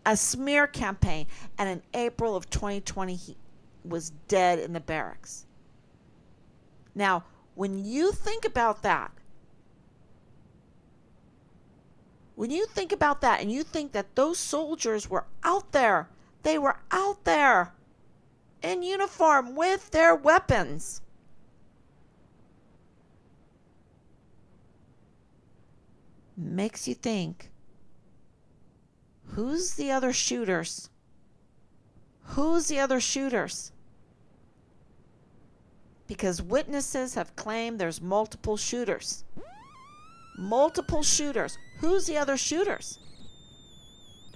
A smear campaign. And in April of 2020, he was dead in the barracks. Now, when you think about that, and you think that those soldiers were out there, they were out there in uniform with their weapons. Makes you think, who's the other shooters? Who's the other shooters? Because witnesses have claimed there's multiple shooters. Multiple shooters. Who's the other shooters?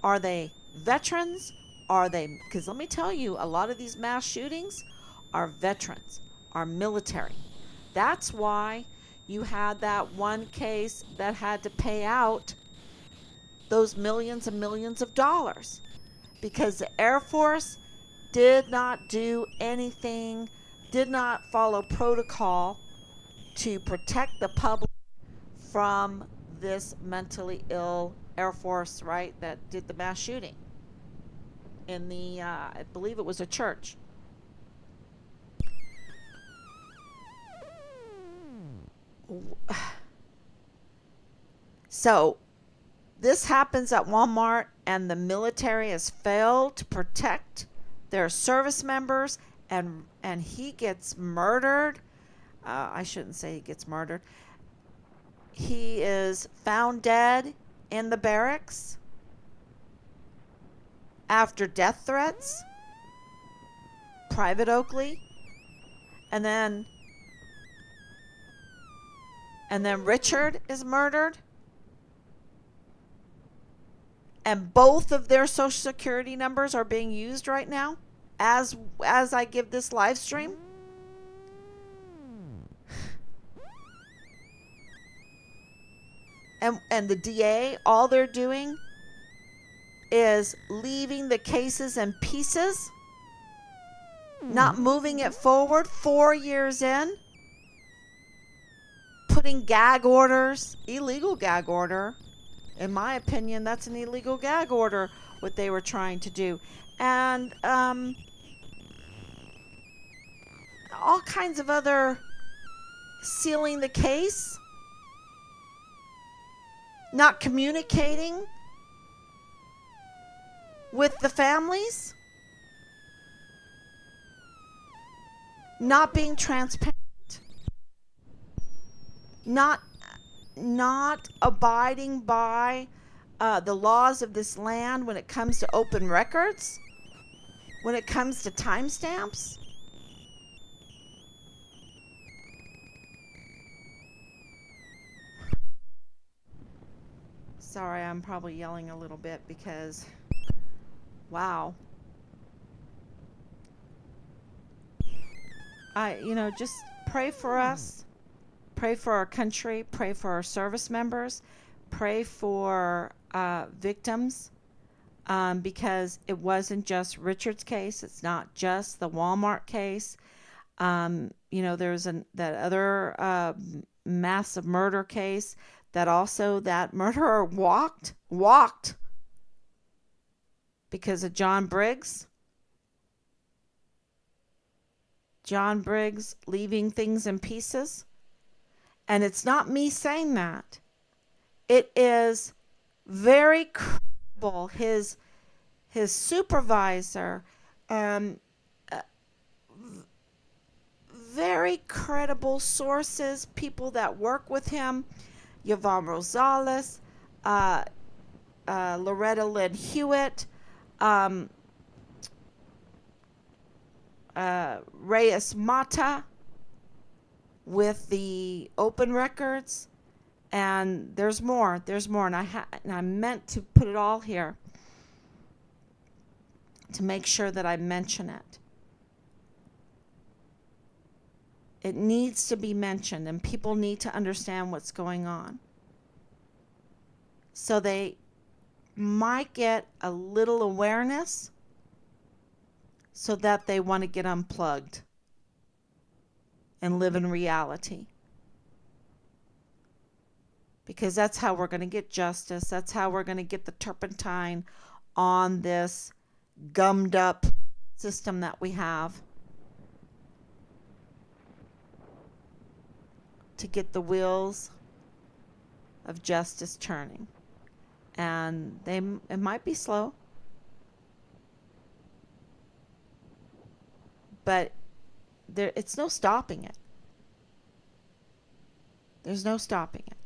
Are they veterans? Because let me tell you, a lot of these mass shootings are veterans, are military. That's why you had that one case that had to pay out those millions and millions of dollars because the Air Force did not do anything, did not follow protocol to protect the public from this mentally ill Air Force, right, that did the mass shooting in the, I believe it was a church. So this happens at Walmart, and the military has failed to protect their service members, and he gets murdered. I shouldn't say he gets murdered. He is found dead in the barracks after death threats. Private Oakley. And then Richard is murdered. And both of their social security numbers are being used right now as I give this live stream. And the DA, all they're doing is leaving the cases in pieces, not moving it forward 4 years in, putting gag orders, illegal gag order. In my opinion, that's an illegal gag order, what they were trying to do. And all kinds of other sealing the case, not communicating with the families, not being transparent, not abiding by the laws of this land when it comes to open records, when it comes to timestamps. Sorry, I'm probably yelling a little bit because, wow. Just pray for us. Pray for our country. Pray for our service members. Pray for victims, because it wasn't just Richard's case. It's not just the Walmart case. There's that other massive murder case that also that murderer walked because of John Briggs. John Briggs leaving things in pieces. And it's not me saying that. It is very credible. His supervisor, um, uh, very credible sources, people that work with him, Yvonne Rosales, uh, Loretta Lynn Hewitt, um, Reyes Mata with the open records, and there's more. There's more, and I meant to put it all here to make sure that I mention it. It needs to be mentioned, and people need to understand what's going on. So they might get a little awareness so that they want to get unplugged and live in reality. Because that's how we're going to get justice. That's how we're going to get the turpentine on this gummed up system that we have, to get the wheels of justice turning. And it might be slow, but it's no stopping it. There's no stopping it.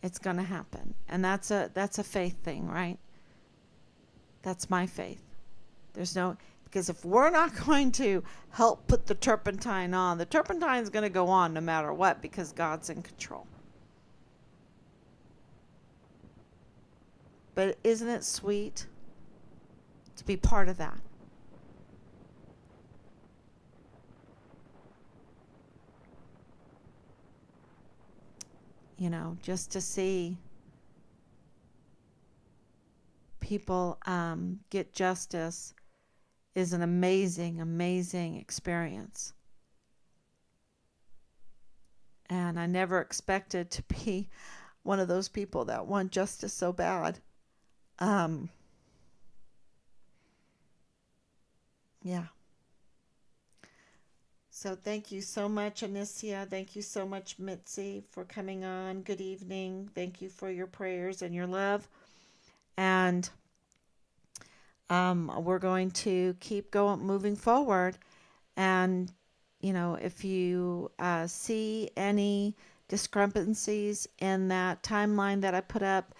It's going to happen. And that's a faith thing, right? That's my faith. Because if we're not going to help put the turpentine on, the turpentine is going to go on no matter what, because God's in control. But isn't it sweet to be part of that? Just to see people get justice is an amazing, amazing experience. And I never expected to be one of those people that want justice so bad. Yeah. So thank you so much, Anicia. Thank you so much, Mitzi, for coming on. Good evening. Thank you for your prayers and your love. And we're going to keep moving forward. And, if you see any discrepancies in that timeline that I put up,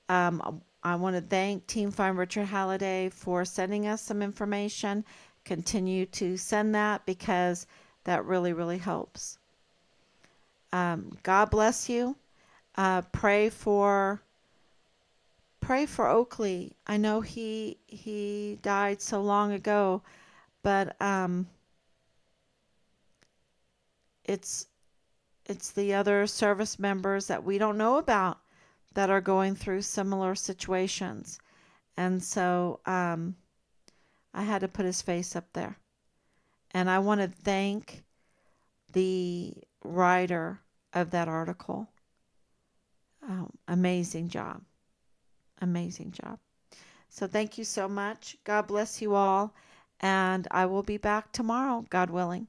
I want to thank Team Find Richard Halliday for sending us some information. Continue to send that, because that really, really helps. God bless you. Pray for Oakley. I know he died so long ago, but it's the other service members that we don't know about that are going through similar situations. And so I had to put his face up there. And I want to thank the writer of that article. Amazing job. Amazing job. So thank you so much. God bless you all. And I will be back tomorrow, God willing.